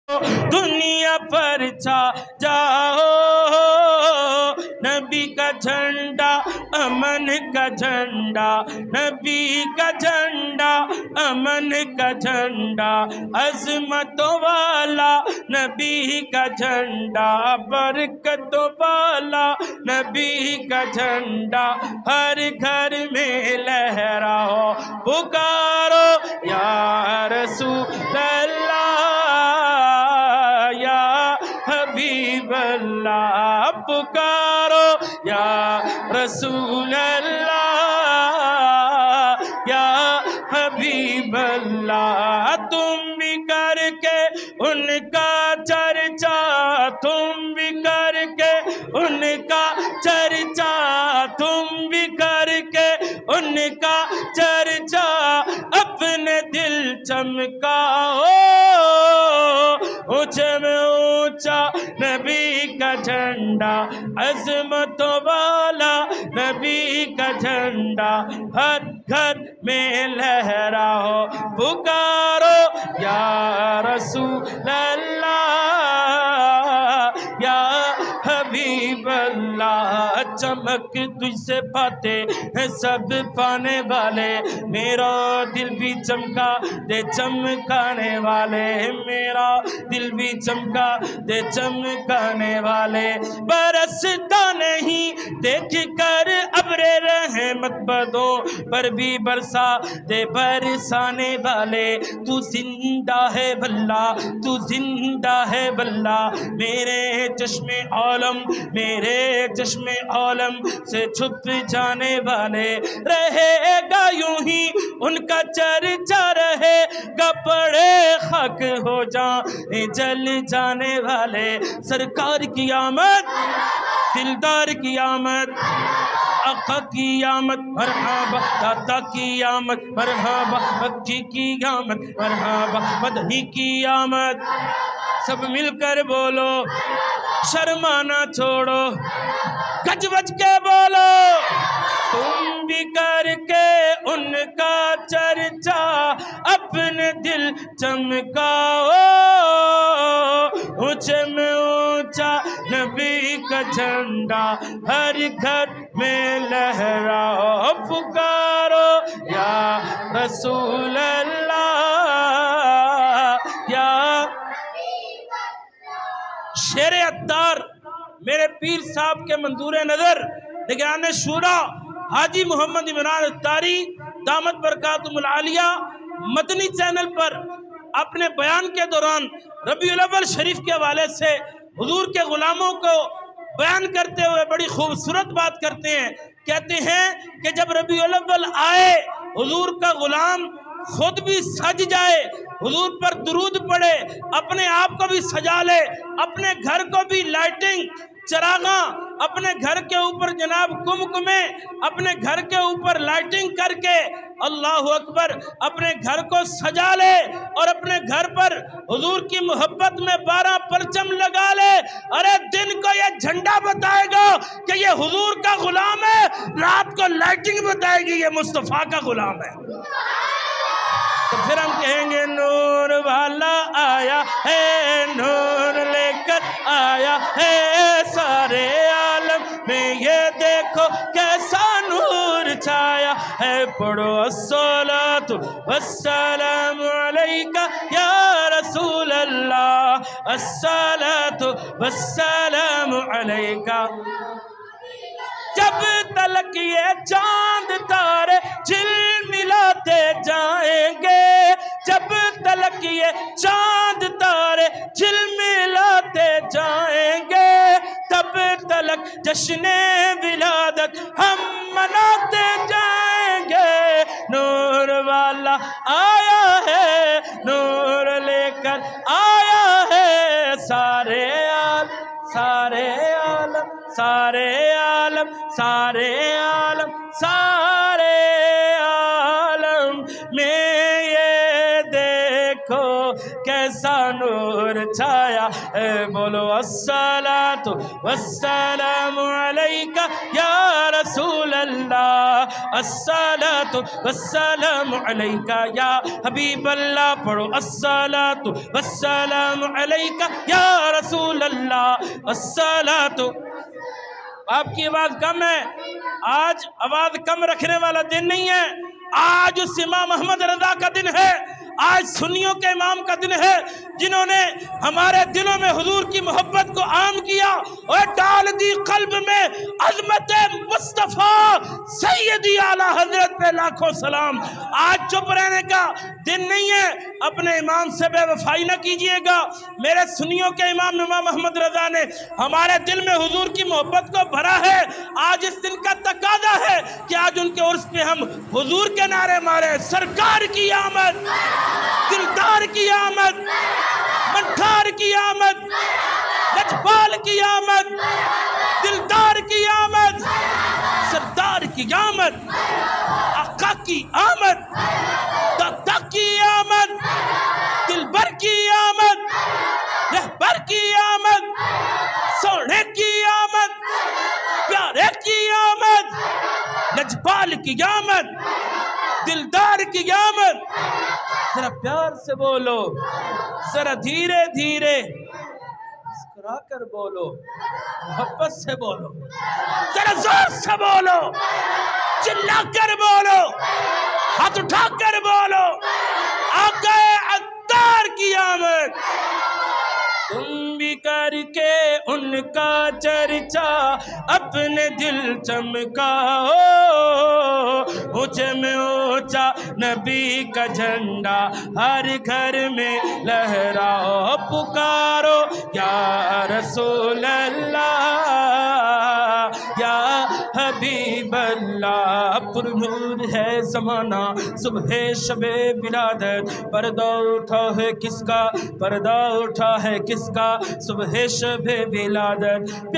दुनिया पर छा जाओ, नबी का झंडा अमन का झंडा, नबी का झंडा अमन का झंडा, अज़मतों वाला नबी का झंडा, बरकतों वाला नबी का झंडा, हर घर में लहराओ, पुकारो या रसूल अल्लाह, या हबीब अल्लाह, पुकारो या रसूल अल्लाह, या हबीब अल्लाह। तुम भी करके उनका चर्चा, तुम भी करके उनका चर्चा, तुम भी करके उनका चर्चा, अपने दिल चमकाओ, ऊंचे में ऊंचा नबी का झंडा, अज़मतों वाला नबी का झंडा, हर घर में लहराओ, पुकारो या रसूल अल्लाह, या हबीब अल्लाह। चमक तुझसे पाते हैं सब पाने वाले, मेरा दिल भी चमका दे चमकाने वाले, मेरा दिल भी चमका दे चमकाने वाले। बरसता नहीं देख कर अब्रे रहमत, बदों पर भी बरसा दे बरसाने वाले। तू जिंदा है वल्ला, तू जिंदा है वल्ला, मेरे चश्मे आलम, मेरे चश्मे आलम से छुप जाने वाले। रहेगा यूं ही उनका चर्चा, रहेगा पड़े खाक हो जाए जल जाने वाले। सरकार की आमद, दिलदार की आमद, आका की आमद मरहबा, दाता की आमद मरहबा, मक्की की आमद मरहबा, मदनी की आमद। सब मिलकर बोलो, शर्माना छोड़ो, गज बज के बोलो। तुम भी करके उनका चर्चा, अपने दिल चमकाओ, ऊंचे में ऊंचा नबी का झंडा, हर घर में लहराओ, पुकारो या रसूल अल्लाह, या शेर अत्तार मेरे पीर साहब के मंजूर नजर निगरान शूरा हाजी मोहम्मद इमरान अत्तारी दामत बरकातुहुल आलिया मदनी चैनल पर अपने बयान के दौरान रबीउल अव्वल शरीफ के हवाले से हुजूर के गुलामों को बयान करते हुए बड़ी खूबसूरत बात करते हैं। कहते हैं कि जब रबीउल अव्वल आए, हुजूर का गुलाम खुद भी सज जाए, हुजूर पर दुरूद पड़े, अपने आप को भी सजा ले, अपने घर को भी लाइटिंग चरागा, अपने घर के ऊपर जनाब कुमकुमे, अपने घर के ऊपर लाइटिंग करके अल्लाह अकबर अपने घर को सजा ले, और अपने घर पर हुजूर की मोहब्बत में 12 परचम लगा ले। अरे दिन को ये झंडा बताएगा कि ये हुजूर का गुलाम है, रात को लाइटिंग बताएगी ये मुस्तफ़ा का गुलाम है। तो फिर हम कहेंगे नूर वाला आया है, नूर लेकर आया है, सारे आलम में ये देखो कैसा नूर छाया है। पढ़ो अस्सलातु वस्सलामु अलैका या रसूल अल्लाह, अस्सलातु वस्सलामु अलैका। जब तलक ये चांद तारे झिलमिलाते जाएंगे, जब तलक ये चांद तारे झिलमिलाते जाएंगे, तब तलक जश्ने विलादत हम मनाते जाएंगे। नूर वाला आया है, नूर लेकर आया है, सारे आलम, सारे आलम, सारे आलम, सारे आलम, सारे आलम में ये देखो कैसा नूर نور چھایا ہے، بولو الصلاۃ والسلام علیکہ یا رسول اللہ، الصلاۃ والسلام علیکہ یا حبیب اللہ، پڑھو الصلاۃ والسلام علیکہ یا رسول اللہ، الصلاۃ۔ آپ کی آواز کم ہے، آج آواز کم رکھنے والا دن نہیں ہے، آج اس امام احمد رضا کا دن ہے، آج سنیوں کے امام کا دن ہے، جنہوں نے ہمارے دلوں میں حضور کی محبت کو عام کیا اور ڈال دی قلب میں عظمت مصطفیٰ سیدی اعلیٰ حضرت پہ لاکھوں سلام۔ آج چپ رہنے کا دن نہیں ہے، اپنے امام سے بے وفائی نہ کیجئے گا۔ میرے سنیوں کے امام احمد رضا نے ہمارے دل میں حضور کی محبت کو بھرا ہے، آج اس دن کا تقاضا ہے کہ آج ان کے عرس پہ ہم حضور کے نعرے مارے، سرکار کی آمد، دلدار کی آمد، منٹھار کی آمد، لجپال کی آمد، دلدار کی آمد، سردار کی آمد، آقا کی آمد، دادا کی آمد، دلبر کی آمد، رہبر کی آمد، سونے کی آمد، پیارے کی آمد، لجپال کی آمد، دلدار کی آمد۔ ذرا پیار سے بولو، ذرا دھیرے دھیرے مسکرا کر بولو، محبت سے بولو، ذرا زور سے بولو، چلا کر بولو، ہاتھ اٹھا کر بولو، آقا عطار کی آمد۔ تم بھی کر کے ان کا چرچا اپنے دل چمکاؤ، اونچے میں اونچا نبی کا جھنڈا ہر گھر میں لہراؤ، پکارو یا رسول اللہ یا حبیب اللہ۔ پر نور ہے زمانہ صبح شب ولادت، پردہ اٹھا ہے کس کا، پردہ اٹھا ہے کس کا، صبح شب ولادت۔